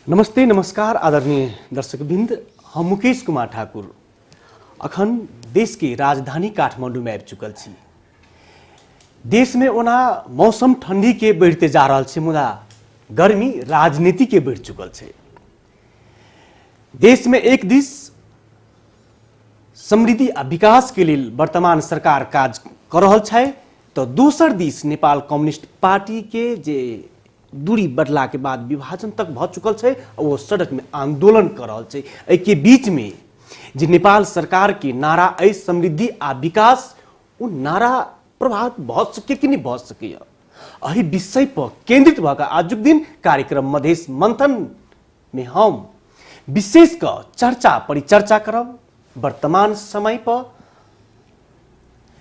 नमस्ते नमस्कार आदरणीय दर्शकवृन्द, हम मुकेश कुमार ठाकुर अखन देश के राजधानी काठमांडू में आबि चुकल छी। देश में ओना मौसम ठंडी के बढ़ते जा रहल छै, मुदा गर्मी राजनीति के बढ़ चुकल छै। देश में एक दिस समृद्धि आ विकास के लिए वर्तमान सरकार काज कर रहल छै, तो दोसर दिस नेपाल कम्युनिस्ट पार्टी के जे दूरी बढ़ला के बाद विभाजन तक भ चुकल छै, वो सड़क में आंदोलन कर रहल छै। एहि के बीच में जे नेपाल सरकार के नारा अइ समृद्धि आ विकास, वो नारा प्रभावित भ सके कि नहीं भ सके, एहि विषय पर केंद्रित भऽ आजुक दिन कार्यक्रम मधेश मंथन में हम विशेष क चर्चा परिचर्चा करब। वर्तमान समय पर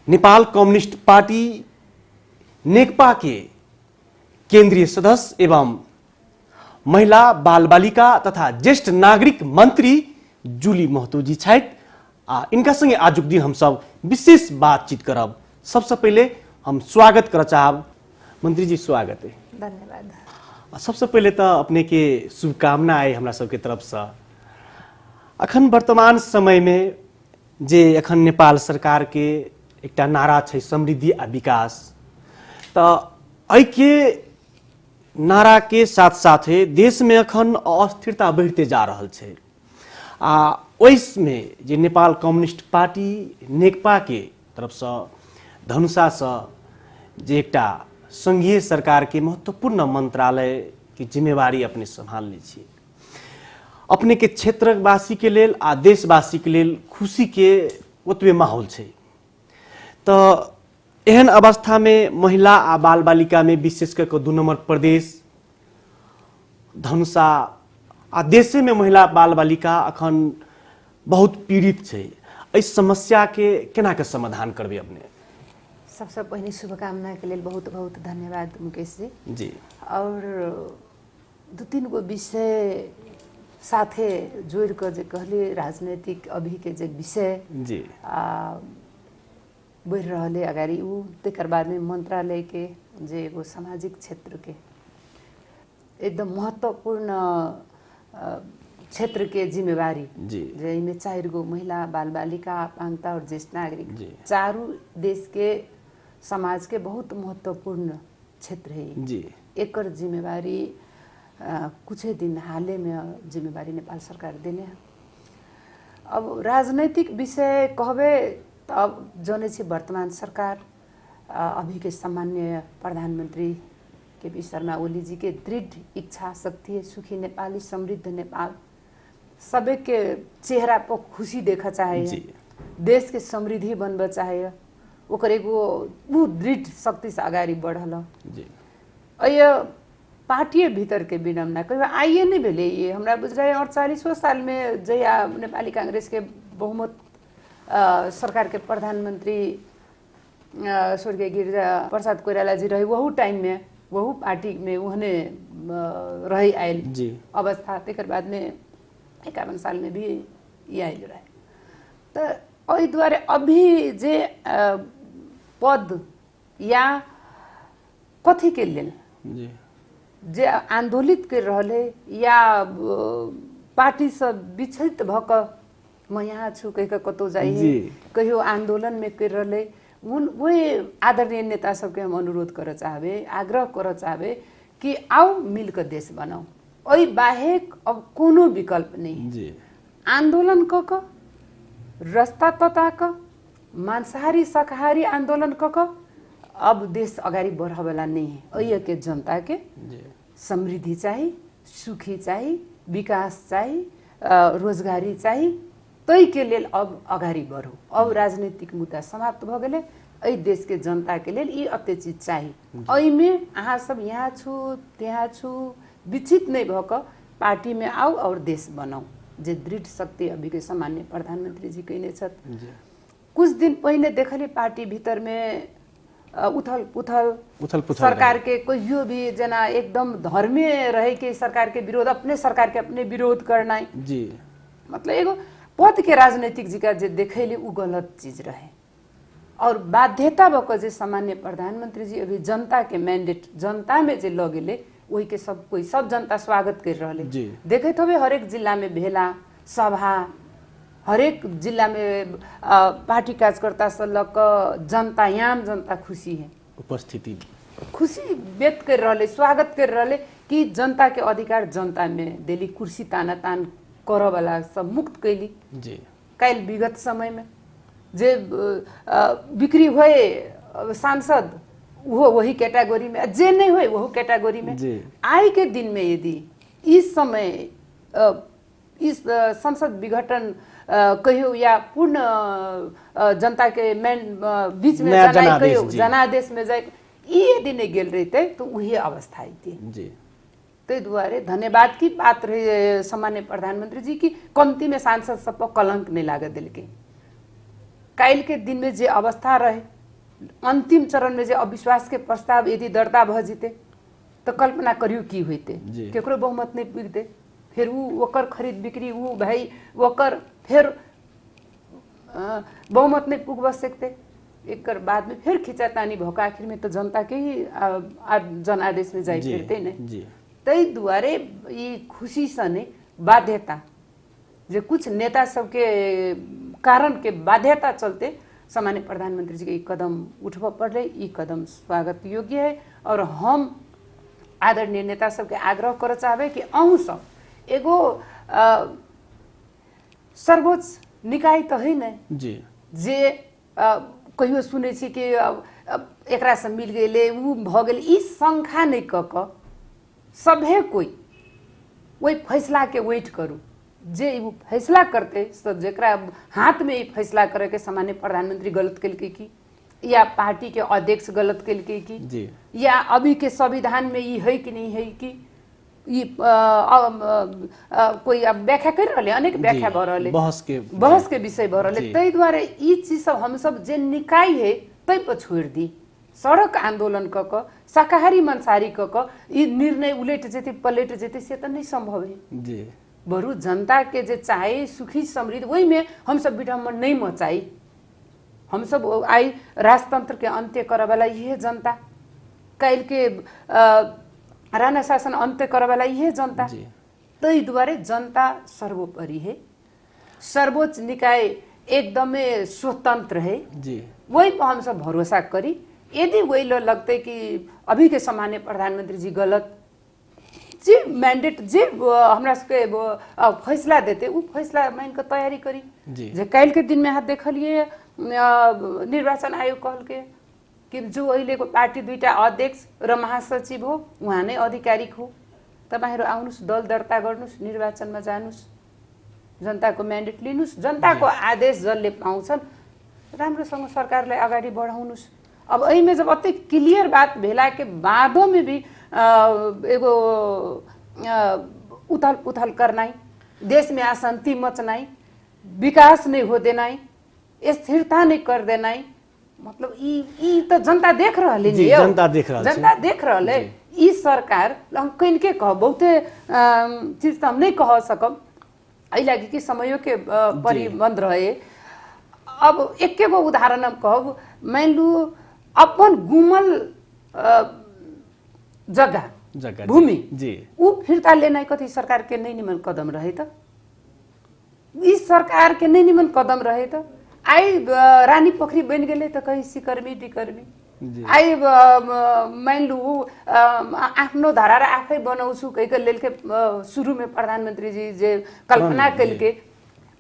नेपाल कम्युनिस्ट पार्टी नेकपा के केंद्रीय सदस्य एवं महिला बाल बालिका तथा ज्येष्ठ नागरिक मंत्री जूली महतो जी छथि आ इनका संगे आजुक दिन हम सब विशेष बातचीत करब। सबसे पहले हम स्वागत कर चाहब। मंत्री जी स्वागत है। धन्यवाद। सबसे पहले तो अपने के शुभकामना है हमरा सबके तरफ से। अखन वर्तमान समय में जे अखन नेपाल सरकार के एकटा नारा छै समृद्धि आ विकास, तो एहि के नारा के साथ साथे देश में अखन अस्थिरता बढ़ते जा रहल छै आ ओइसमें जे नेपाल कम्युनिस्ट पार्टी नेकपा के तरफ से धनुषा से जे एकटा संघीय सरकार के महत्वपूर्ण मंत्रालय की जिम्मेवारी अपने संभालने छी। अपने के क्षेत्रवासी के लेल आ देशवासी के लेल खुशी के ओतबे माहौल छै। तो एहन अवस्था में महिला आ बाल बालिका में विशेष करके 2 नंबर प्रदेश धनुषा आ देशे में महिला बाल बालिका अखन बहुत पीड़ित छै। इस समस्या के केना के समाधान करबे अपने? सबसे पहले शुभकामना के लिए बहुत बहुत धन्यवाद मुकेश जी। और 2-3 गो विषय साथे जोड़ कर जे कहली राजनीतिक अभी के जे विषय जी बढ़ रहे अगाडि ऊ तेकर बाद में मंत्रालय के जे एगो सामाजिक क्षेत्र के एकदम महत्वपूर्ण क्षेत्र के जिम्मेवारी जे इनमें 4 गो महिला बाल बालिका अपांगता और ज्येष्ठ नागरिक चारों देश के समाज के बहुत महत्वपूर्ण क्षेत्र है जी। एकर जिम्मेवारी कुछ दिन हाले में जिम्मेवारी नेपाल सरकार देने है। अब राजनीतिक विषय कहबे अब जने छी वर्तमान सरकार अभी के सामान्य प्रधानमंत्री केपी शर्मा ओली जी के दृढ़ इच्छा शक्ति है सुखी नेपाली समृद्ध नेपाल सबे के चेहरा पर खुशी देखा चाहे, देश के समृद्धि बनबा चाहे, ओकर एगो बहुत दृढ़ शक्ति से आगाड़ी बढ़ल जी। पार्टी भीतर के विडम्बना कहीं आइए नहीं भेले। ये हमरा बुझ रहे 48 साल में जया नेपाली कांग्रेस के बहुमत सरकार के प्रधानमंत्री स्वर्गीय गिरिजा प्रसाद कोइराला जी रहे, वहू टाइम में वहू पार्टी में उन्होंने रही आयल अवस्था। तेकर बाद में 51 साल में भी ये आयल रहे। तो ओहि द्वारे अभी जे पद या कथी के लेल जे आंदोलित कर रहे या पार्टी से विचलित भक मैं यहाँ छु कह के कतौ जाइए कहियो आंदोलन में कर रहे वही आदरणीय नेता सबके हम अनुरोध कर चाहबे, आग्रह कर चाहबे कि आओ मिलकर देश बनाओ। ओई बाहेक अब कोनो विकल्प नहीं जी। आंदोलन क रास्ता तता क मांसाहारी शाकाहारी आंदोलन क अब देश अगाडि बढ़ावेला नहीं है। ओई के जनता के समृद्धि चाहिए, सुखी चाहिए, विकास चाहिए, रोजगारी चाहिए, तै के लेल अब अगाडि बढ़ो। अब राजनीतिक मुद्दा समाप्त भ गेले, एहि देश के जनता के लेल ई अते चीज चाहिए। एहि में अहाँ सब यहाँ छु त्यहाँ छु विचित नहीं भक पार्टी में आओ और देश बनाओ जे दृढ़ शक्ति अभी के सामान्य प्रधानमंत्री जी कहने छत। कुछ दिन पहले देखली पार्टी भीतर में उथल पुथल सरकार के कहियो भी जना एकदम धर्मे रहे के सरकार के विरोध अपने सरकार के अपने विरोध करना जी। मतलब एगो पद के राजनीतिक जी का जे देखैले उ गलत चीज रहे और बाध्यता बक जे सामान्य प्रधानमंत्री जी अभी जनता के मैंडेट जनता में जे लगेले वही के सब कोई सब जनता स्वागत कर रहे जी। देखते हवे हरेक जिला में भेला सभा हरेक जिला में पार्टी कार्यकर्ता से लक जनता याम जनता खुशी है उपस्थिति खुशी व्यक्त कर रहे स्वागत कर रहे कि जनता के अधिकार जनता में दिली कुर्सी ताना तान कर वाला सब मुक्त कैली जी कल विगत समय में जे बिक्री हुए सांसद वो वही कैटेगरी में जे नहीं हुए वही कैटेगरी में जी। आज के दिन में यदि इस समय इस संसद विघटन कहियो या पूर्ण जनता के बीच में नया जनाई कहियो जनादेश, जी। जनादेश में जाए ये दिन गेल रहते तो वही अवस्था आई जी ते द्वारे धन्यवाद की बात रही सामान्य प्रधानमंत्री जी की कमती में सांसद सब पर कलंक नहीं लागे दिल के काल के दिन में जे अवस्था रहे अंतिम चरण में जे अविश्वास के प्रस्ताव यदि दर्ता भ जीते तो कल्पना करियो की होते जी। केकरो बहुमत नहीं बिकते फिर वो वकर खरीद बिक्री वो भाई वकर फिर बहुमत नहीं पुग बस सकते एक बाद में फिर खिंचातानी भौका आखिर में तो जनता के ही जनादेश में जाए फिरते नहीं जी तई दुआरे ये खुशी सने बाध्यता जे कुछ नेता सबके कारण के बाध्यता चलते सामान्य प्रधानमंत्री जी के कदम उठब पड़े ये कदम स्वागत योग्य है और हम आदरणीय नेता सबके आग्रह कर चाहबे कि अहूँ सब एगो सर्वोच्च निकाय तो है नहीं जी जे कहियो सुने छी कि एकरा से मिल गए उ भ गेल ई संख्या नहीं क सभे कोई वही फैसला के वेट करू जे वो फैसला करते तो जरा हाथ में ये फैसला करे के सामान्य प्रधानमंत्री गलत कैलके की या पार्टी के अध्यक्ष गलत कैलके की जी या अभी के संविधान में ये है कि नहीं है कि ये कोई अब व्याख्या कर रहे अनेक व्याख्या भ रहे बहस के विषय भ रहे तै द्वारा ये चीज सब हम सब जे निकाय है तै पर छोड़ दी सड़क आंदोलन क शाकाहारी मंसाहारी क ये निर्णय उलट जेते पलट जेते से तो नहीं संभव है जी बरु जनता के जे चाहे सुखी समृद्ध वही में हम सब विडम्बन नहीं मचाई हम सब आई राजतंत्र के अंत्य करे वाला यह जनता कल के राणा शासन अंत्य करे वाला यह जनता तै द्वारे जनता सर्वोपरि है सर्वोच्च निकाय एकदमै स्वतंत्र है जी वही पर हम सब भरोसा करी यदि वही लो लगते कि अभी के सामान्य प्रधानमंत्री जी गलत जे मैंडेट जे हमरा सबके फैसला देते वो फैसला मान के तैयारी करी जी जे कल के दिन में हाथ देखलिए निर्वाचन आयोग कहल के कि जो अहिले को पार्टी दुईटा अध्यक्ष र महासचिव हो उहाँ नै आधिकारिक हो तपाईहरु आउनुस् दल दर्ता गर्नुस् निर्वाचनमा जानुस् जनताको म्यान्डेट लिनुस् जनताको आदेश जसले पाउँछन् राम्रोसँग सरकारलाई अगाडि बढाउनुस् अब एही में जब अति क्लियर बात भेला के बादों में भी एगो उथल पुथल करनाई देश में अशांति मचनाई विकास नहीं हो देनाई स्थिरता नहीं कर देनाई मतलब ई तो जनता देख रहले जी जनता देख रहले ई सरकार हम कहीं के कह बहुते चीज तो हम नहीं कह सकब आई लगी कि समयों के परिबंध रहे अब एक गो उदाहरण हम कहब मान लू अपन गुमल जगह भूमि जी उ फिरता लेना कथी सरकार के नहीं निमन कदम रहे त इस सरकार के नहीं निमन कदम रहे त आई रानी पोखरी बन गए तो कहीं सिकर्मी टिकर्मी आई मान लू आफ्नो धारा आफै बनाउँछु कहीं लेल के शुरू में प्रधानमंत्री जी जे कल्पना कल के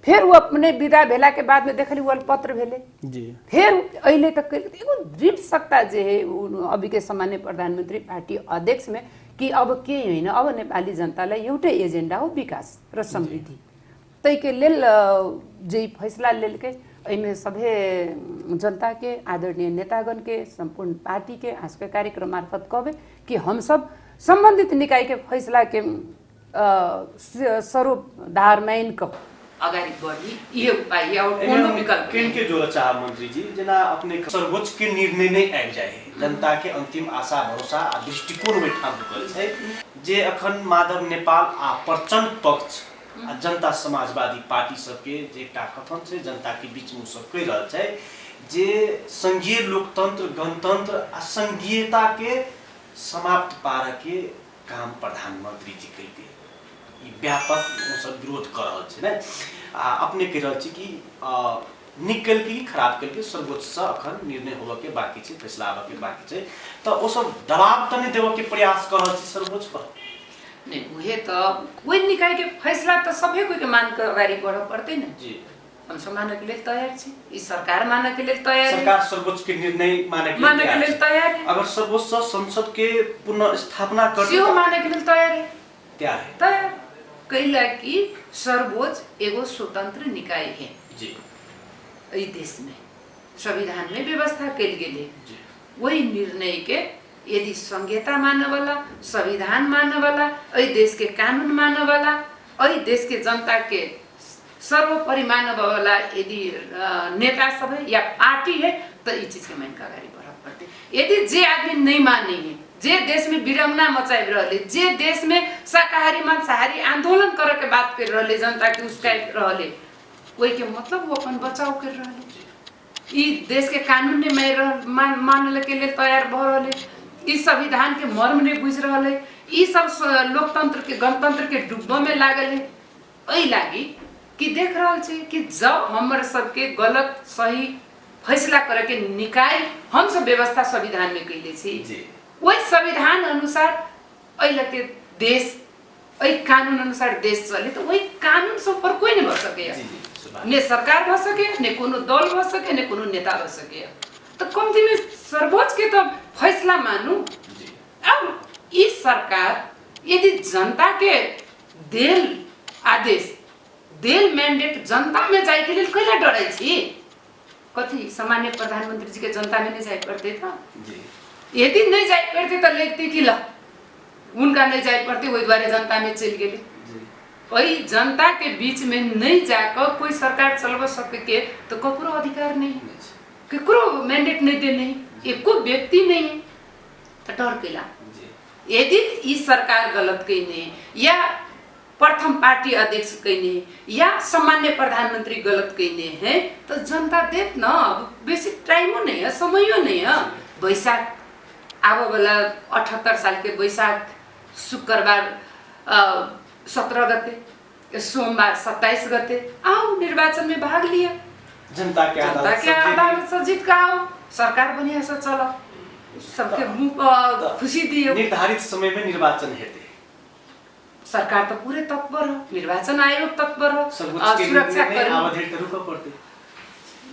फिर वो अपने विदा भेला के बाद में देखली वल पत्र भेले जी फिर अहिले तक एगो दृढ़ सत्ता जे है अभी के सामान्य प्रधानमंत्री पार्टी अध्यक्ष में कि अब के होइन अब नेपाली जनतालाई एउटै एजेन्डा हो विकास र समृद्धि तै के लेल जे फैसला लेल के एमे सभे जनता के आदरणीय नेतागण के संपूर्ण पार्टी के आज के कार्यक्रम मार्फत कहबे कि हम सब संबंधित निकाय के फैसला के स्वरूप धारमाइन क अगाडि बढी ये उपाय और कोनो विकल्प किन के जोड़ चाह मंत्री जी जना अपने सर्वोच्च के निर्णय नहीं आबि जाए जनता के अंतिम आशा भरोसा आ दृष्टिकोण में ठाम चुकल छै जे अखन माधव नेपाल आ प्रचंड पक्ष आ जनता समाजवादी पार्टी सबके जे एकटा कथन छै जनता के बीच में सब कहि रहल छै जे संघीय लोकतंत्र गणतंत्र आ संघीयता के समाप्त पार के काम प्रधानमंत्री जी कैके ई व्यापक सब विरोध कर रहल छै ने अपने कह रहल छी कि नीक केलकै कि खराब केलकै सर्वोच्च से अखन निर्णय होबे के बाकी छै, फैसला आबे के बाकी छै, तो ओ सब दबाव त नहीं देबे के प्रयास कर रहल छी सर्वोच्च पर? नहीं उहे तो वही निकाय के फैसला तो सभे कोई के मान के अगाडि बढ़ पड़ते न जी। हम सब माने के लिए तैयार छी, ई सरकार माने के लिए तैयार है, सरकार सर्वोच्च के निर्णय माने के लिए तैयार है। अगर सर्वोच्च संसद के पुनः स्थापना कर सियो माने के लिए तैयार है, तैयार है, तैयार कैला कि सर्वोच्च एगो स्वतंत्र निकाय है जी। इस देश में संविधान में व्यवस्था कल गेले, वही निर्णय के यदि संहिता मानने वाला, संविधान मानने वाला, अई देश के कानून मानने वाला, अई देश के जनता के सर्वोपरि मानने वाला यदि नेता सब है या पार्टी है तो इस चीज के मानक अगाडि बढ़ पड़ते। यदि जे आदमी नहीं माने है, जे देश में विडम्बना मचाइ रहले, जे देश में शाकाहारी मांसाहारी आंदोलन करे के बात कर रहले, जनता के उसकाइ रहले, वही के मतलब वो अपन बचाव कर रहले, ई देश के कानून ने मानले के लिए तैयार भ रहले, ई संविधान के मर्म ने बुझ रहले, ई सब लोकतंत्र के गणतंत्र के डुब्बा में लागल है। एहि लागी कि देख रहल छे कि जब हमर सबके गलत सही फैसला करे के निकाय हम सब व्यवस्था संविधान में कैले छी, वही संविधान अनुसार अइलके देश एहि कानून अनुसार देश चले, तो वही कानून सब पर कोई नहीं भ सके, ने सरकार भ सके, ने कोनो दल भ सके, ने कोनो नेता भ सके। तो कमती में सर्वोच्च के तो फैसला मानू। अब इस सरकार यदि जनता के देल आदेश, देल मैंडेट जनता में जाए के लिए कैला डरे छी? कथी सामान्य प्रधानमंत्री जी के जनता में नहीं जाए पड़ते था? यदि नहीं जाए पड़ते तो लिखते कि ला उनका नहीं जाए पड़ते, वही द्वारे जनता में चल गए। वही जनता के बीच में नहीं जाकर कोई सरकार चलवा सके के तो ककरो अधिकार नहीं, ककरो मैंडेट नहीं देने, एको व्यक्ति नहीं है, तो डर कैला? यदि इस सरकार गलत कहने या प्रथम पार्टी अध्यक्ष कहने या सामान्य प्रधानमंत्री गलत कहने हैं तो जनता देख न, बेसी टाइमो नहीं है, समयो नहीं है। बैशाख आबो वाला 78 साल के बैशाख शुक्रबार 17 गते, सोमवार 27 गते आओ निर्वाचन में भाग लिया, जनता के अदालत से जीत का आओ, सरकार बनी ऐसा चलो, सबके मुंह खुशी दियो। निर्धारित समय में निर्वाचन हेते, सरकार तो पूरे तत्पर हो, निर्वाचन आयोग तत्पर हो, सुरक्षा कर्मी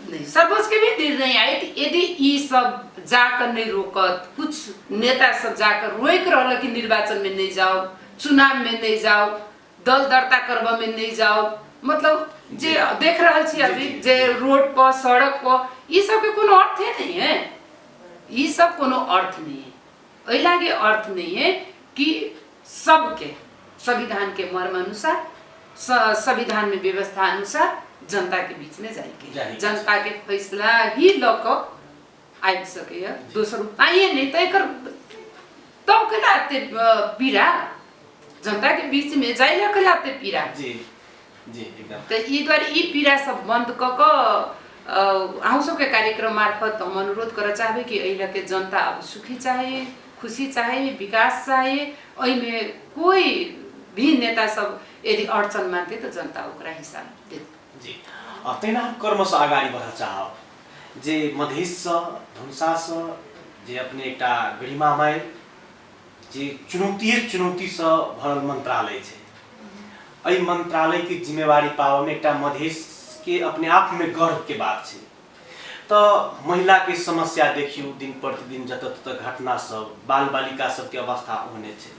नहीं, सर्वोच्च के भी निर्णय आए यदि ये सब जाकर नहीं रोकत, कुछ नेता सब जाकर रोक रहा कि निर्वाचन में नहीं जाओ, चुनाव में नहीं जाओ, दल दर्ता करवा में नहीं जाओ, मतलब जे देख रहा छी अभी जे रोड पर सड़क पर ये सब के कोनो अर्थ नहीं है, ये सब कोनो अर्थ नहीं है। एहि लागे अर्थ नहीं है कि सबके संविधान के मर्म अनुसार, संविधान में व्यवस्था अनुसार जनता के बीच में जाएगी, जनता के फैसला ही लक आ सके। दोसर उपाय नहीं तो एक तब कहलाते पीड़ा, जनता के बीच में जाइला कहलाते पीड़ा जी जी एकदम। तो ये द्वारा ये पीड़ा सब बंद क आउँसो के कार्यक्रम मार्फत हम अनुरोध कर चाहे कि अहिला के जनता अब सुखी चाहे, खुशी चाहे, विकास चाहे, अहि में कोई भी नेता सब यदि अड़चन मानते तो जनता ओकरा हिसाब दे जी। तेना कर्मश अगाडि बढ़ चाह जे मधेश धनुषा जे अपने एकटा गरिमामय जे चुनौती से भरल मंत्रालय है, एहि मंत्रालय की जिम्मेवारी पावे में एकटा मधेश के अपने आप में गर्व के बात है। तो महिला के समस्या देखियो दिन प्रतिदिन जत तत घटना सब, बाल बालिका सब के अवस्था होने छे,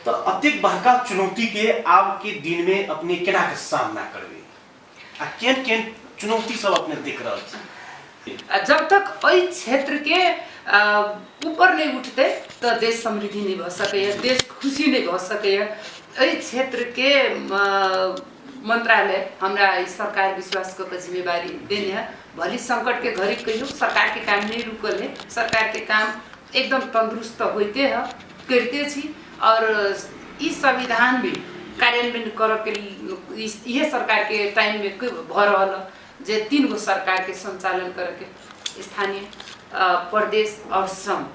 तो अत्यधिक बड़का चुनौती के आब के दिन में अपने केना के सामना करबे आ केन केन चुनौती सब अपने देख रहा है? जब तक एहि क्षेत्र के ऊपर नहीं उठते तो देश समृद्धि नहीं भ सके, देश खुशी नहीं भ सके। एहि क्षेत्र के मंत्रालय हमरा सरकार विश्वास को जिम्मेवारी देने है। भली संकट के घड़ी कहियो सरकार के काम नहीं रुकल है, सरकार के काम एकदम तंदुरुस्त होते है, करते छी और इस संविधान भी कार्यान्वयन कर के यह सरकार के टाइम में भ रहा जे 3 गो सरकार के संचालन करके स्थानीय प्रदेश और संघ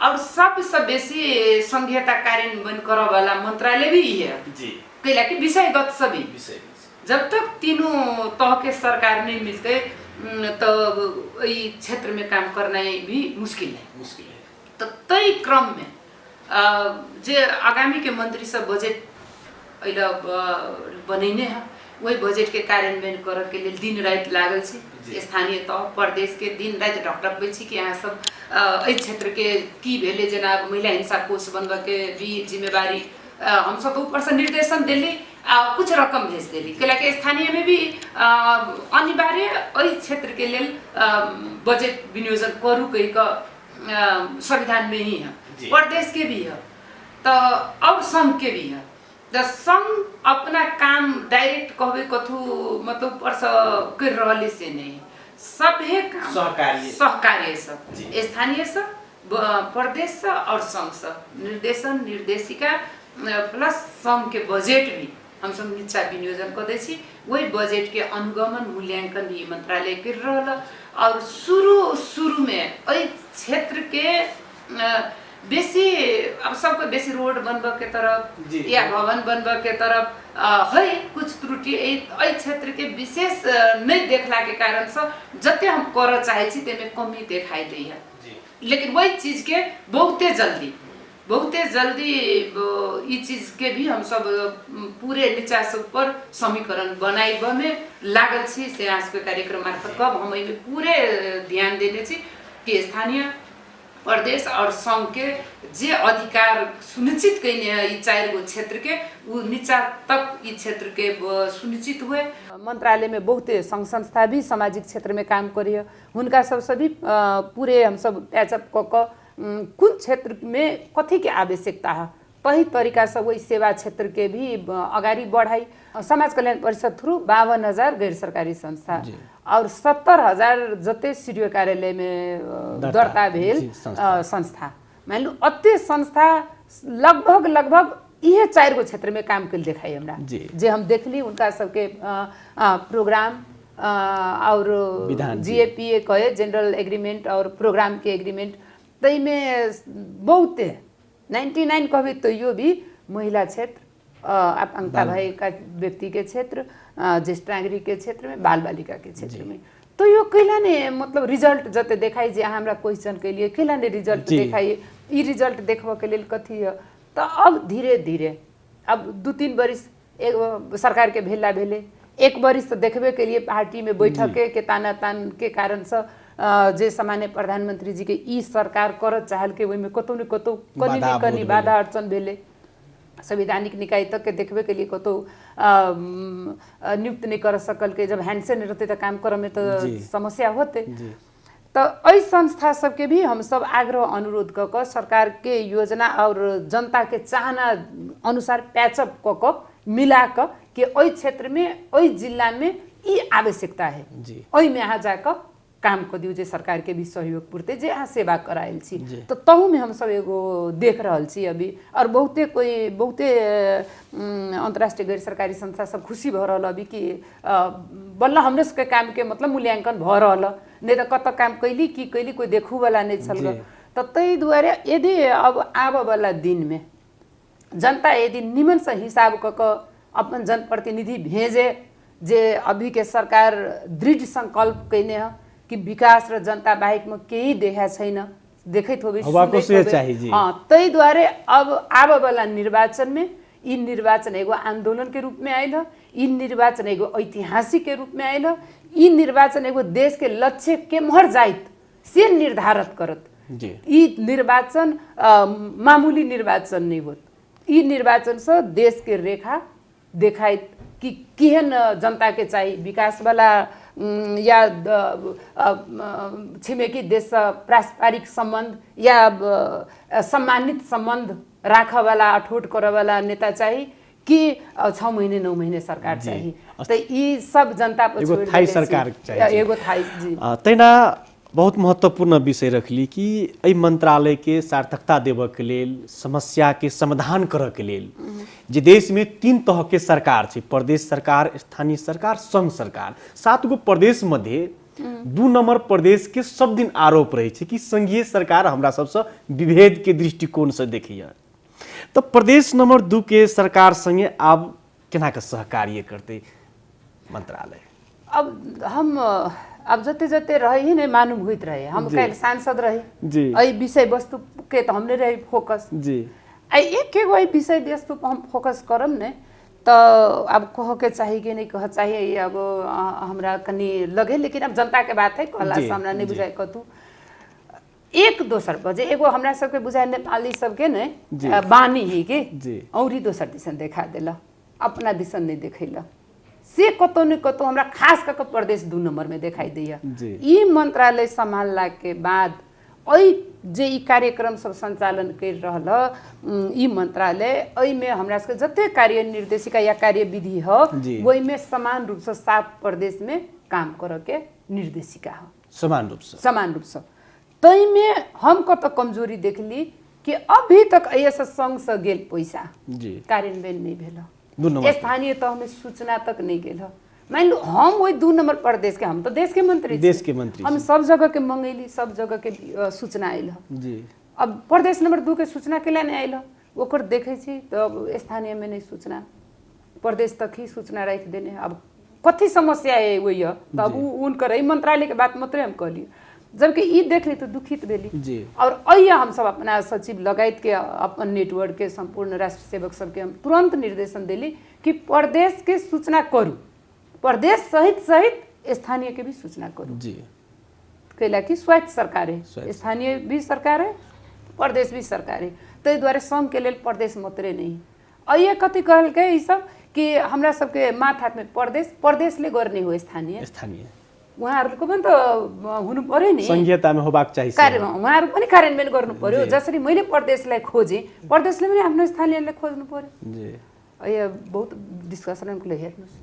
और सबसे बेसी संघीयता कार्यान्वयन करे वाला मंत्रालय भी ही है जी। कैला कि विषयगत सभी जब तक तीनों तह के सरकार नहीं मिलते तो इस क्षेत्र में काम करना भी मुश्किल है। तो तय क्रम में जे आगामी के मंत्री सब बजट अहिले बनैने है वही बजट के कार्यान्वयन करे के लिए दिन रात लागल छी। स्थानीय तह प्रदेश के दिन रात ढकढक छी कि यहाँ सब इस क्षेत्र के की भेले जेना महिला हिंसा कोष बनवा के भी जिम्मेवारी हम सब ऊपर से निर्देशन दिल्ली कुछ रकम भेज दिली कैलाकि स्थानीय में भी अनिवार्य इस क्षेत्र के लिए बजट विनियोजन करू कही का संविधान में ही है, प्रदेश के भी है तो और संघ के भी है। तो संघ अपना काम डायरेक्ट कहबे कथू मतलब ऊपर से कर रहले से नहीं सभे काम सहकार्य सब स्थानीय सब प्रदेश से और संघ से निर्देशन निर्देशिका प्लस संघ के बजट भी हम सब नीचा विनियोजन कर दै वही बजट के अनुगमन मूल्यांकन भी मंत्रालय कर रहा और शुरू में क्षेत्र के बेसी अब सबको बेसी रोड बनवा के तरफ या भवन बनवा के तरफ है कुछ त्रुटि क्षेत्र के विशेष नहीं देखला के कारण से जते हम कर चाहे छी तेमे कमी दिखाई दै है। लेकिन वही चीज के बहुते जल्दी ये चीज के भी हम सब पूरे नीचा से ऊपर समीकरण बनाई में लागल छी से आज के कार्यक्रम मार्फत कब हम एमे पूरे ध्यान देने छी कि स्थानीय प्रदेश और संघ के जे अधिकार सुनिश्चित कैने है ये चार गो क्षेत्र के वो नीचा तक ये क्षेत्र के सुनिश्चित हुए। मंत्रालय में बहुत संघ संस्था भी सामाजिक क्षेत्र में काम करिए उनका सब भी पूरे हम सब पैचअप कुन क्षेत्र में कथी के आवश्यकता है तही तरीका से वही सेवा क्षेत्र के भी अगाडि बढ़ाई। समाज कल्याण परिषद थ्रू 52,000 गैर सरकारी संस्था और 70,000 जते सीडीओ कार्यालय में दर्ता भेल संस्था मान लो अत्ते संस्था लगभग ये 4 गो क्षेत्र में काम कर दिखाई हमरा जे हम देखली उनका सबके प्रोग्राम और जीएपीए कहे जनरल एग्रीमेंट और प्रोग्राम के एग्रीमेंट तई में बहुत 99 कहबे तो यो भी महिला क्षेत्र अपंगता भएका व्यक्ति के क्षेत्र ज्येष्ठ नागरिक के क्षेत्र में बाल बालिका के क्षेत्र में तो यो कैला ने मतलब रिजल्ट जते देखाई जे हमरा क्वेश्चन के लिए कैला ने रिजल्ट देखाई ई रिजल्ट देखबो के लिए कथी है तो अब धीरे धीरे अब 2-3 वर्ष एक सरकार के भेला भेले एक वर्ष तो देखबे के लिए पार्टी में बैठक के ताना तान के कारण से जे सामान्य प्रधानमंत्री जी के ई सरकार कर चाहल के में कतौ न कतौ कनी बाधा अड़चन भेले संवैधानिक निकाय तक के देखबे के लिए कतौ नियुक्त नहीं कर सकल के जब हैंडसे नहीं रहते तो काम करे में तो समस्या होते तो ऐ संस्था सबके भी हम सब आग्रह अनुरोध क सरकार के योजना और जनता के चाहना अनुसार पैचअप क मिला के ऐ क्षेत्र में ऐ जिला में ई आवश्यकता है ऐ में यहाँ जाकर काम कर दियो जे सरकार के भी सहयोग पूर्ते जे यहाँ सेवा करायल छी तो तहु में हम सब एगो देख रहल छी अभी और बहुते अंतर्राष्ट्रीय गैर सरकारी संस्था सब खुशी भ रहल अभी कि बल्ल हमने सबके काम के मतलब मूल्यांकन भ रहल नहीं तो कत काम कैली की कैली कोई देखू वाला नहीं छल तो तै दुआरे यदि अब आब वाला दिन में जनता यदि निमन से हिसाब क अपन जनप्रतिनिधि भेजे जे अभी के सरकार दृढ़ संकल्प कैने है कि विकास र जनता बाहेक में केही देखा छैन देखैत होबे तै द्वारे अब आब वाला निर्वाचन में ई निर्वाचन एगो आंदोलन के रूप में आयल ई निर्वाचन एगो ऐतिहासिक के रूप में आयल ई निर्वाचन एगो देश के लक्ष्य केम्हर जाइत से निर्धारित करत ई निर्वाचन मामूली निर्वाचन नहीं होत ई निर्वाचन से देश के रेखा देखाइत कि केहन जनता के चाहिए विकास वाला या छिमेकी देश पारस्परिक संबंध या सम्मानित संबंध राख वाला अठोट करे वाला नेता चाहिए कि 6 महीने 9 महीने सरकार चाहिए तो ये सब जनता पर एगो थाई सरकार चाहिए एगो थाई जी तैना बहुत महत्वपूर्ण विषय रखली कि एहि मंत्रालय के सार्थकता देव के लेल समस्या के समाधान करऽ के लेल जे देश में 3 तरह के सरकार छै प्रदेश सरकार स्थानीय सरकार संघ सरकार 7 गो प्रदेश मध्य दू नंबर प्रदेश के सब दिन आरोप रहे कि संघीय सरकार हमरा सबसे विभेद के दृष्टिकोण से देखिए। तो प्रदेश नंबर 2 के सरकार संगे आब केना के सहकार्य करते मंत्रालय? अब हम अब जते जते रहे ही नहीं मालूम होइत रहे, हम कल सांसद रहे जी, अई विषय वस्तु के तो हमने रहे फोकस जी, आई एक एगो विषय वस्तु पर हम फोकस करम ने तो अब कह के चाहिए कि नहीं कह चाहिए, अब हमरा कनी लगे, लेकिन अब जनता के बात है, कहला से हमरा नहीं बुझाए कतू एक दोसर बजे एगो हमरा सबके बुझाए नेपाली सबके ने बानी ही के औरी दोसर दिशन देखा देला, अपना दिशन नहीं देखैला से कतो न कतो हमरा खास करके प्रदेश 2 नंबर में दिखाई दिया। ई मंत्रालय संभालला के बाद अई जे ई कार्यक्रम सब संचालन कर रहल ई मंत्रालय अई में हमरा सबके जते कार्य निर्देशिका या कार्य विधि हो वही में समान रूप से 7 प्रदेश में काम करे के निर्देशिका हो, समान रूप से तई में हम कतो कमजोरी देखली कि अभी तक ऐसा संघ से गेल पैसा कार्यान्वयन नहीं भेल, स्थानीय तह में सूचना तक नहीं गेल। मान लो हम वही 2 नंबर प्रदेश के, हम तो देश के मंत्री हम सब जगह के मंगैली, सब जगह के सूचना आयल जी। अब प्रदेश नंबर 2 के सूचना के लिए नहीं आयल, ओकर देखे छी तो स्थानीय में नहीं सूचना, प्रदेश तक ही सूचना रख देने। अब कथी समस्या है वही तब उनकर मंत्रालय के बात मत हम कहली, जबकि ई देख ली तो दुखित भेली। और अइया हम सब अपना सचिव लगायत के अपन नेटवर्क के संपूर्ण राष्ट्र सेवक सबके हम तुरंत निर्देशन दिली कि प्रदेश के सूचना करू, प्रदेश सहित स्थानीय के भी सूचना करू जी, कैला कि स्वायत्त सरकार है, स्थानीय भी सरकार है, प्रदेश भी सरकार है, तै द्वारा संघ के लेल प्रदेश मतरे नहीं। अइया कथी कहल के ई सब कि हमरा सबके माथ हाथ में प्रदेशले गर्ने हो, स्थानीय उहाँहरूको पनि त हुनु पर्यो नि, संघीयता में होबाक चाहिए, उहाँहरू पनि कार्यान्वयन गर्नु पर्यो। जसरी मैले प्रदेशलाई खोजेँ प्रदेशले पनि आफ्नो स्थानीयलाई खोज्नु पर्यो जी। अहिले बहुत डिस्कसनको लागि हेर्नुहोस्,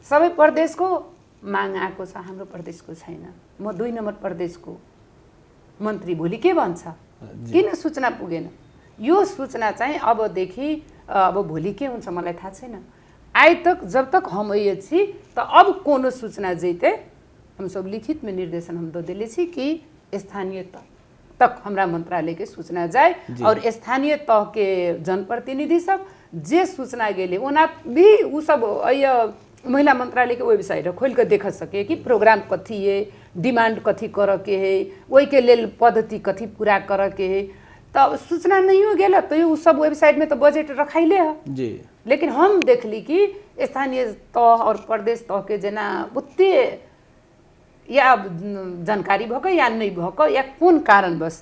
सबै प्रदेशको माग आएको छ, हाम्रो प्रदेशको छैन। म 2 नम्बर प्रदेशको मन्त्री भोलि के भन्छ, किन सूचना पुगेन? यो सूचना चाहिँ अब भोलि के हुन्छ मलाई थाहा छैन। आइ तक जब तक हम ये छी तो अब कोनो सूचना जैते हम सब लिखित में निर्देशन हम दे दिले छी कि स्थानीय तक हमरा मंत्रालय के सूचना जाए और स्थानीय तह के जनप्रतिनिधि सब जे सूचना गेले ओना भी उ सब महिला मंत्रालय के वेबसाइट खोल के देख सके कि प्रोग्राम कथी है, डिमांड कथी कर के है, वही के लेल पद्धति कथी पूरा कर के है। तब सूचना नहीं हो गया तो उ सब वेबसाइट में तो बजट रखाइले है जी। लेकिन हम देखली कि स्थानीय तह और प्रदेश तह के जना उते या जानकारी भक या नहीं भक या कौन कारणवश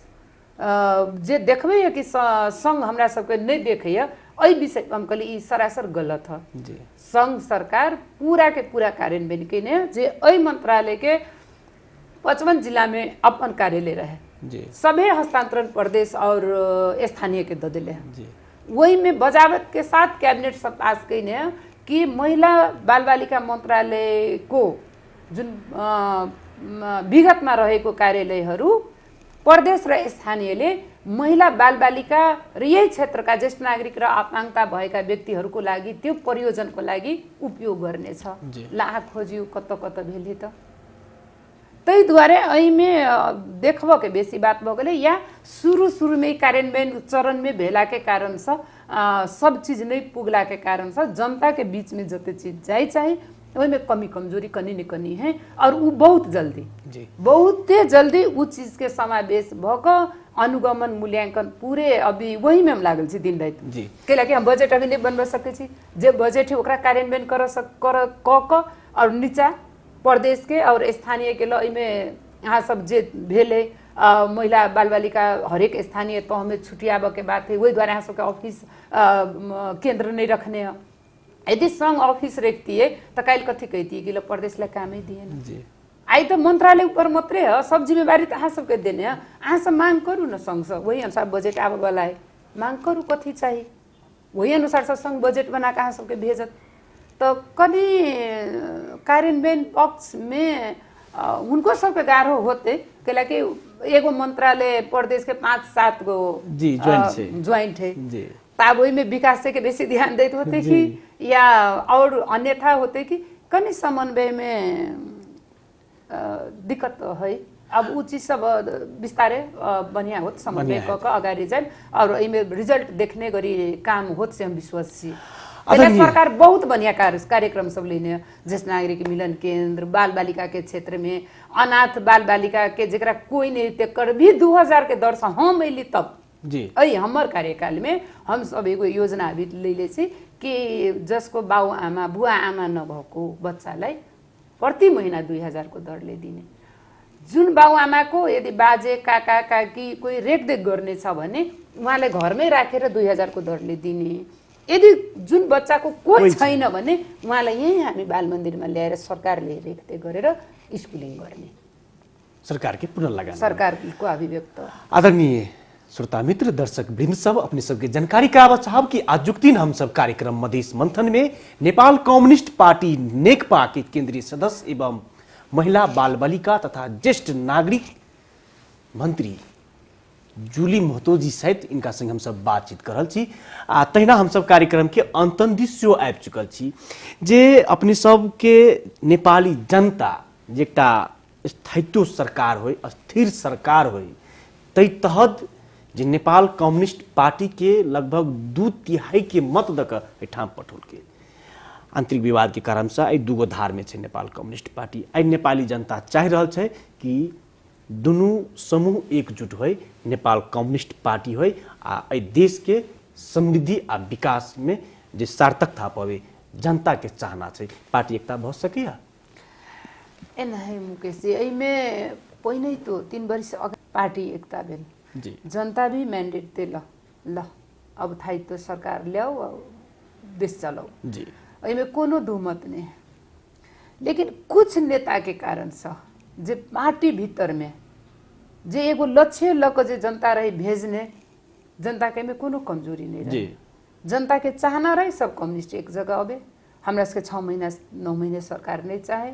जे देखबे कि संघ हमरा सबके नहीं देखे एहि विषय हम कहली ई सरासर गलत है जी। संघ सरकार पूरा के पूरा कार्यान्वयन केने जे एहि मंत्रालय के 55 जिला में अपन कार्यालय रहे जी, सभी हस्तांतरण प्रदेश और स्थानीय के दे दिले जी। वही में बजावत के साथ कैबिनेट सब पास कैने कि महिला बाल बालिका मंत्रालय को जुन विगत में रहेको कार्यालयहरू प्रदेश र स्थानीयले महिला बाल बालिका र यही क्षेत्रका ज्येष्ठ नागरिक र अपाङ्गता भएका व्यक्तिहरूको लागि त्यो प्रयोजनको लागि उपयोग गर्नेछ। ला खोजियो कत कत भेले त तै द्वारा अइमे देखबो के बेसी बात भ गेले या शुरू में कार्यान्वयन चरण में भेला के कारण से सब चीज नहीं पुगला के कारण से जनता के बीच में जते चीज जाई चाहिए वही में कमी कमजोरी कनी न कनी है और वो बहुत जल्दी वो चीज के समावेश भक अनुगमन मूल्यांकन पूरे अभी वही में हम लागल छी दिन रात कैलाकि हम बजट अभी नहीं बनवा सके छी, जे बजट है ओकरा कार्यान्वयन कर और नीचा प्रदेश के और स्थानीय के ल में यहाँ सब जे भेले महिला बाल बालिका हरेक स्थानीय तह में छुटियाब के बात है वही द्वारा यहाँ सबके ऑफिस केंद्र नहीं रखने हैं। यदि संघ ऑफिस रखती है तो कल कथी कहती है कि लो प्रदेश ला काम ही दिए ना आई तो मंत्रालय ऊपर मतरे है, सब जिम्मेवारी तो अहाँ सबके देने है। अहाँ सब मांग करू न संघ से, वही अनुसार बजट आवे वाला है, मांग करू कथी चाहिए वही अनुसार से संघ बजट बना के अहाँ सबके भेजत। तो कभी कार्यान्वयन पक्ष में उनको सबके गाढ़ो होते कैला कि एगो मंत्रालय प्रदेश के 5-7 गो ज्वाइंट है तब वही में विकास के बेसी ध्यान देते होते कि या और अन्यथा होते कि कनी समन्वय में दिक्कत है। अब ऊ चीज सब बिस्तारै बढ़िया होत, समन्वय क अगाडि जाए और एमे रिजल्ट देखने गरी काम होत से हम विश्वास छी। पहले सरकार बहुत बढ़िया कार्यक्रम सब लेने, ज्येष्ठ नागरिक मिलन केंद्र, बाल बालिका के क्षेत्र में अनाथ बाल बालिका के जरा कोई नहीं तेकर भी 2000 के दर से हम अली तब जी ऐ हमर कार्यकाल में हम सब एगो योजना भी लेले छी कि जसको बाउ आमा बुवा आमा नभएको बच्चालाई प्रति महीना 2000 को दरले दिने। जुन बाउ आमाको यदि बाजे काका काकी कोही रेखदेख गर्ने छ भने उहाँले घरमै राखेर 2000 को दरले दिने। यदि जुन बच्चाको कोही छैन भने उहाँलाई यही हामी बाल मन्दिरमा ल्याएर सरकारले रेखदेख गरेर स्कुलिङ गर्ने, सरकारके पुनर्लगान, सरकारको अभिव्यक्त। आदरणीय श्रोता मित्र दर्शक वृंद सब, अपने सबके जानकारी करावा चाहब कि आजुक दिन हम सब कार्यक्रम मधेश मंथन में नेपाल कम्युनिस्ट पार्टी नेकपा के केंद्रीय सदस्य एवं महिला बाल बालिका तथा ज्येष्ठ नागरिक मंत्री जूली महतो जी सहित इनका संग हम सब बातचीत कर रही। तहिना हम सब कार्यक्रम के अंतन दिशो आबि चुकल छी जे अपने सब के नेपाली जनता जे एकटा स्थायित्व सरकार हो, अस्थिर सरकार हो, तै तहत जे नेपाल कम्युनिस्ट पार्टी के लगभग 2/3 के मत दक एठाम पठौल के आंतरिक विवाद के कारण से आई दूगो धार में है Nepal communist party. I Nepali जनता चाह रहल छै कि दुनू समूह एकजुट हो, नेपाल कम्युनिस्ट पार्टी हो आ आई देश के समृद्धि आ विकास में जे सार्थकता पावे जनता के चाहना छै। पार्टी एकता भ सकिया ए नहीं मुकेश जी, एमे पहिनै तो 3 वर्ष अगाडि पार्टी एकता भेल जी, जनता भी मैंडेट दे ल अब थाई तो सरकार ल्याओ देश चलाओ जी, एमे कोनो दुमत नहीं। लेकिन कुछ नेता के कारण से जे पार्टी भीतर में जे एगो लक्ष्य लक जे जनता रही भेजने, जनता के में कोनो कमजोरी नहीं रही, जनता के चाहना रही सब कम्युनिस्ट एक जगह अबे। हमरा सबके 6 महीना 9 महीने सरकार नहीं चाहे,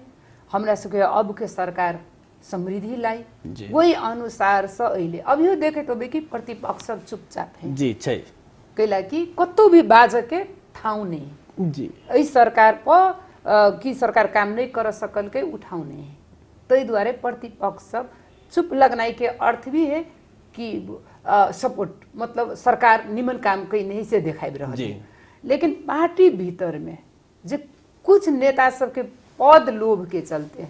हमरा सबके अब के सरकार समृद्धि लाई, वही अनुसार से अहिले अभियो देखे तो कि प्रतिपक्ष सब चुपचाप है जी छै, कैला कि कतो भी बाज के ठाउँ नहीं जी, ऐ सरकार पर कि सरकार काम नहीं कर सकल के उठाउने है। तै द्वारे प्रतिपक्ष सब चुप लगनाई के अर्थ भी है कि सपोर्ट, मतलब सरकार निमन काम कहीं नहीं से दिखाई रहा है। लेकिन पार्टी भीतर में जे कुछ नेता सबके पद लोभ के चलते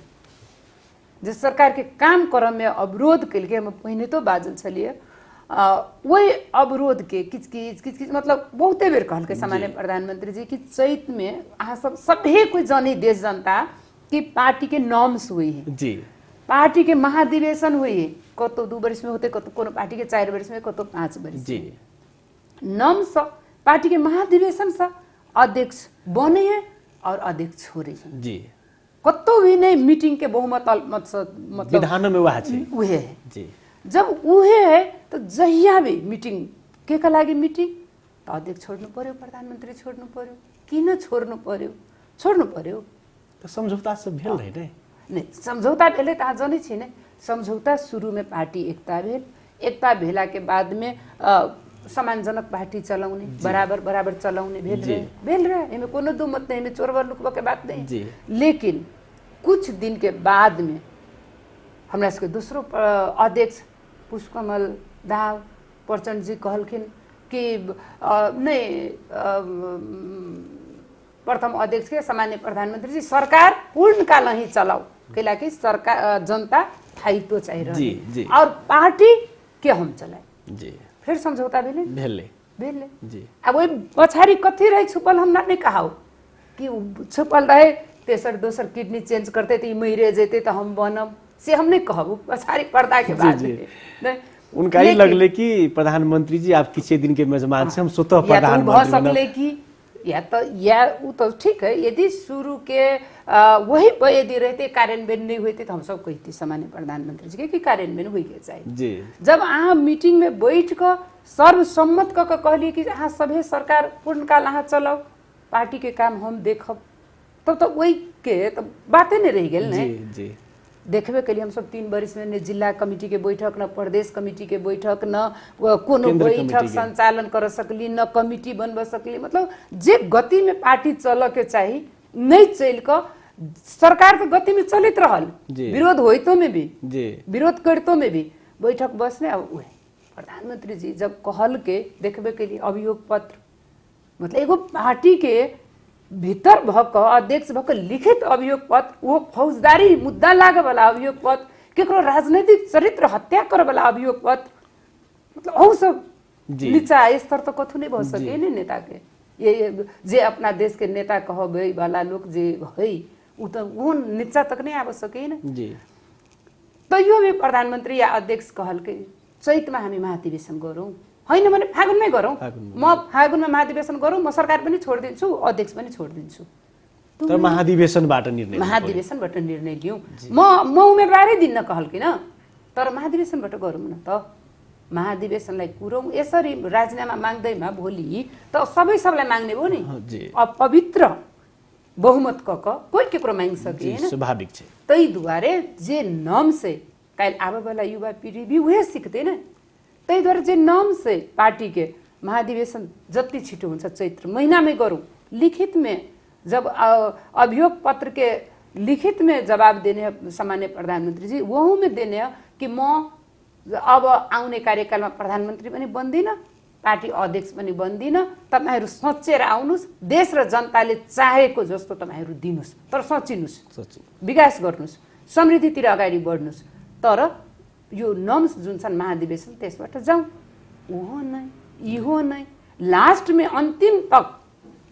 जे सरकार के काम क्रम में अवरोध कल के हम पहिने तो बाजल छलिए, वही अवरोध के किचकिच मतलब बहुते बेर कहल के सामान्य प्रधानमंत्री जी की चैत में अहाँ सब सभे कोई जानी देश जनता कि पार्टी के नॉर्म्स हुई है जी, पार्टी के महाधिवेशन हुई है, कतो 2 वर्ष में होते, कतो कोनो पार्टी के 4 वर्ष में, कतो 5 वर्ष जी, नॉर्म्स पार्टी के महाधिवेशन से अध्यक्ष बने हैं और अध्यक्ष छोड़े जी, कतो भी नहीं मीटिंग के बहुमत मतलब विधान में वह छै उहे है जी। जब उहे है तो जहिया भी मीटिंग के लागि मीटिंग तो अध्यक्ष छोड्नु पर्यो, प्रधानमन्त्री छोड्नु पर्यो, किन छोड्नु पर्यो, छोड्नु पर्यो। तो समझौता सब भेल रहे ने नहीं समझौता भेले त आज जनै छी ने, समझौता शुरू में पार्टी एकता भेल, एकता भेला के बाद में सम्मानजनक पार्टी चलाउने, बराबर बराबर चलाउने भेल रहे, एमे कोनो दो मत नहीं, एमे चोरबर लुकबा के बात नहीं। लेकिन कुछ दिन के बाद में हमरा सबके दोस्रो अध्यक्ष पुष्पकमल दाहाल प्रचण्ड जी कहलखिन कि नहीं प्रथम अध्यक्ष के सामान्य प्रधानमंत्री जी सरकार पूर्णकाल ही चलाओ, कैला कि सरकार जनता स्थायित्व चाहिए रहे और पार्टी के हम चलाए जी। फिर समझौता भेले जी। अब वही पछाड़ी कथी रहे छुपल हम नहीं कहा कि छुपल रहे तेसर दोसर किडनी चेंज करते तो मरे जेते तो हम बनब, से हम नहीं कहब, पछाड़ी पर्दा के बाद में उनका ही लगले कि प्रधानमंत्री जी आप किसी दिन के मेजबान से हम स्वतः प्रधानमंत्री सकले कि या तो ठीक है, यदि शुरू के वही यदि रहते कार्यान्वयन नहीं हुए तो हम सब कहते सामान्य प्रधानमंत्री जी के कार्यान्वयन हुई के चाहिए। जब अहाँ मीटिंग में बैठ कर सर्वसम्मत कर कहलिए कि अहाँ सभे सरकार पूर्णकाल अहाँ चलाओ, पार्टी के काम हम देखब, तब तो वही के तो बातें नहीं रह गई। देखबे के लिए हम सब 3 वर्ष में न जिला कमिटी के बैठक, न प्रदेश कमिटी के बैठक, न कोनो बैठक संचालन कर सकली, न कमिटी बनब सकली, मतलब जे गति में पार्टी चल के चाहिए नहीं चल कर सरकार के गति में चलित रहल, जी। विरोध होइतो में भी, जी विरोध करतो में भी बैठक बसने। अब उहे प्रधानमंत्री जी जब कहल के देखबे के लिए अभियोग पत्र, मतलब एगो पार्टी के भीतर भक अध्यक्ष भक लिखित अभियोग पत्र, वो फौजदारी मुद्दा लागे वाला अभियोग पत्र, केकरो राजनीतिक चरित्र हत्या करे वाला अभियोग पत्र, मतलब औ सब जी। नीचा स्तर तो कथु नहीं भऽ सके नहीं नेता के। ये जे अपना देश के नेता कहबे वाला लोग जे है उ तो वो नीचा तक नहीं आब सके न जी। तैयो भी प्रधानमंत्री या अध्यक्ष कहल के चैतमा हामी महाधिवेशन गरौँ, होइन भने फागुनमै गरौँ, म फागुनमा महाधिवेशन गरौँ, म सरकार पनि छोडिदिन्छु, अध्यक्ष पनि छोडिदिन्छु। तर महाधिवेशनबाट निर्णय महाधिवेशनबाट निर्णय लियौँ। म उम्मेदवारै दिन्न कहल किन, तर महाधिवेशनबाट गरौँ न त। महाधिवेशनलाई कुरौँ। यसरी राजीनामा माग्दैमा भोलि त सबैलाई माग्ने भयो नि। अपवित्र बहुमत कोही केकरो माग सके हैन, स्वाभाविक छ। तै दुआरे जे नाम से काल आबे वाला युवा पीढ़ी भी उहे सीखते न। तै दुआरे जे नाम से पार्टी के महाधिवेशन जति छिटो हुन्छ चैत्र महीना में गरौँ, लिखित में जब अभियोग पत्र के लिखित में जवाब देने सामान्य प्रधानमंत्री जी, वहू में देने कि म अब आउने कार्यकालमा प्रधानमन्त्री पनि बन्दिन, पार्टी अध्यक्ष पनि बन्दिन, तपाईहरु सोचेर आउनुस्, देश र जनताले चाहेको जस्तो तपाईहरु दिनुस्, तर सोचिनुस्, विकास गर्नुस्, समृद्धितिर अगाडि बढ्नुस्। तर यो नम्स जुन छन् महाधिवेशन त्यसबाट जाउँ, ओहो नै इहो नै लास्ट में अंतिम तक,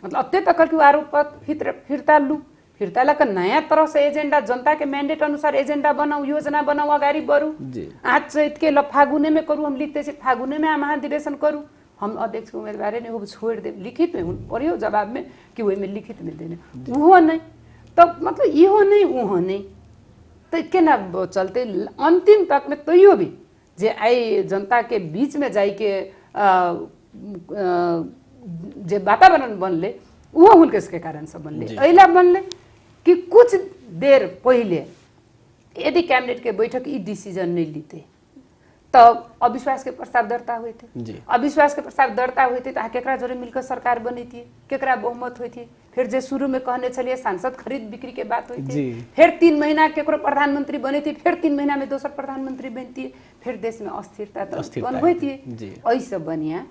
मतलब अत्य तक के आरोप फिर्ता लू, फिर्ता का नया तरह से एजेंडा, जनता के मैंडेट अनुसार एजेंडा बनाऊ, योजना बनाऊ, अगाडि बढ़ू। आज चैत के फागुने में करूँ, हम लिखते फागुने में महाधिवेशन करूँ, हम अध्यक्ष उम्मीदवार ने वो छोड़ दे, लिखित में पर्यो जवाब में कि वही में लिखित में देने वो नहीं, तब मतलब इहो नहीं उहो नहीं, तो केना चलते अंतिम तक में तैयो भी जे आई जनता के बीच में जाई के जे वातावरण बनले वो उनके के कारण से बनले। अहिला बनले कि कुछ देर पहले यदि कैबिनेट के बैठक ये डिसीजन नहीं लेते तब अविश्वास के प्रस्ताव दर्ता हुए थे। अविश्वास के प्रस्ताव दर्ता हुए थे तो केकरा जोरे मिलकर सरकार बनी थी, केकरा बहुमत हुई थी। फिर जो शुरू में कहने चलिए सांसद खरीद बिक्री के बात हुई थी, फिर 3 महीना केकरो प्रधानमंत्री बनी थी, फिर 3 महीना में दोसर प्रधानमंत्री बनती है, फिर देश में अस्थिरता उत्पन्न हुई थी। ऐसे बनिया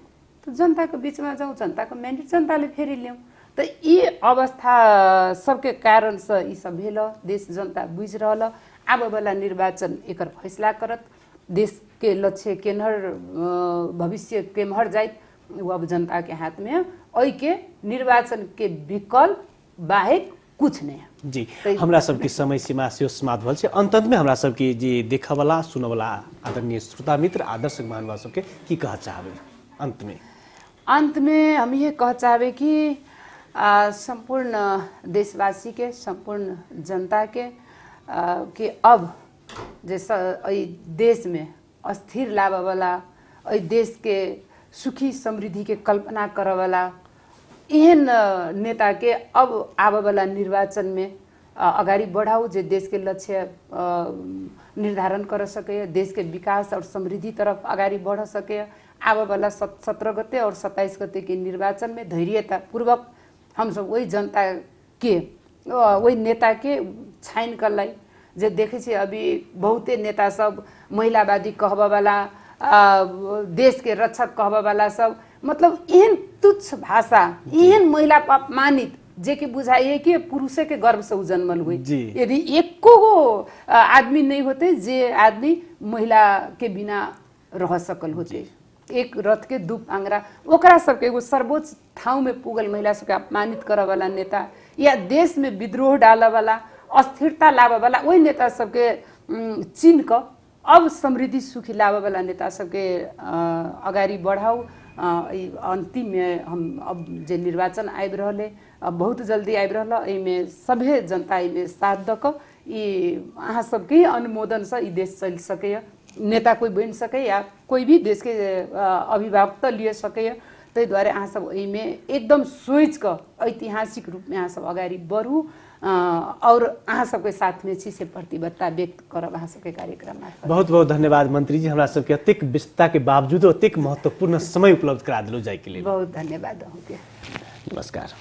तो जनता के बीच में जाऊँ, जनता को मैंडेट जनता ले फेरि ल्याऊँ। तो ये अवस्था सबके कारण से ये सब भेल, देश जनता बुझ रहा। आब वाला निर्वाचन एकर फैसला करत, देश के लक्ष्य केनहर भविष्य केमहर जाइत वो अब जनता के हाथ में है। के निर्वाचन के विकल्प बाहेक कुछ नहीं है। जी हमरा सबके समय सीमा से समाप्त भल। अंत में हमरा सबके जी देखवाला सुनवाला आदरणीय श्रोता मित्र आदर्शक महानुभाव सबके की कह चाहबे? अंत में हम ये कह चाहबे कि संपूर्ण देशवासी के, संपूर्ण जनता के कि अब जैसा देश में अस्थिर लाभ वाला, देश के सुखी समृद्धि के कल्पना करे वाला एहन नेता के अब आवे वाला निर्वाचन में अगाडि बढ़ाऊ, जे देश के लक्ष्य निर्धारण कर सके, देश के विकास और समृद्धि तरफ अगाडि बढ़ सके। आवे वाला 17 गते और 27 गते के निर्वाचन में धैर्यता पूर्वक हम सब वही जनता के, वही नेता के छाइन करलाई जे देखे छे। अभी बहुते नेता सब महिलावादी कहबा वाला, देश के रक्षक कहबा वाला सब, मतलब एहन तुच्छ भाषा, एहन महिला अपमानित जे कि बुझाइए कि पुरुषे के गर्भ से जन्मल हुई। यदि एको आदमी नहीं होते जे आदमी महिला के बिना रह सकल होते, एक रथ के 2 पांगरा, ओकरा सबके एगो सर्वोच्च ठाव में पुगल महिला सबके अपमानित करे वाला नेता, या देश में विद्रोह डाले वाला, अस्थिरता लावे वाला वही नेता सबके चिन्ह क अब समृद्धि सुखी लावे वाला नेता सबके अगाडि बढ़ाऊ। अंतिम में हम अब जे निर्वाचन आबि रहले, अब बहुत जल्दी आबि रहल, एहिमे सभे जनता एहिमे साथ दक अहाँ सबके अनुमोदन से ई देश चल सके, नेता कोई बन सके या कोई भी देश के अभिभावक लिए सके। तै द्वारा अहाँ सब एहिमे एकदम सोच क ऐतिहासिक रूप में अहाँ सब अगाडि बढ़ू और अहाँ सबके साथ में छी से प्रतिबद्धता व्यक्त करब अहाँ सबके कार्यक्रम में। बहुत बहुत धन्यवाद मंत्री जी, हमरा सबके अत्यंत व्यस्तता के बावजूद अत्यंत महत्वपूर्ण समय उपलब्ध करा दिलो जाय के लिए। बहुत धन्यवाद अहाँके। नमस्कार।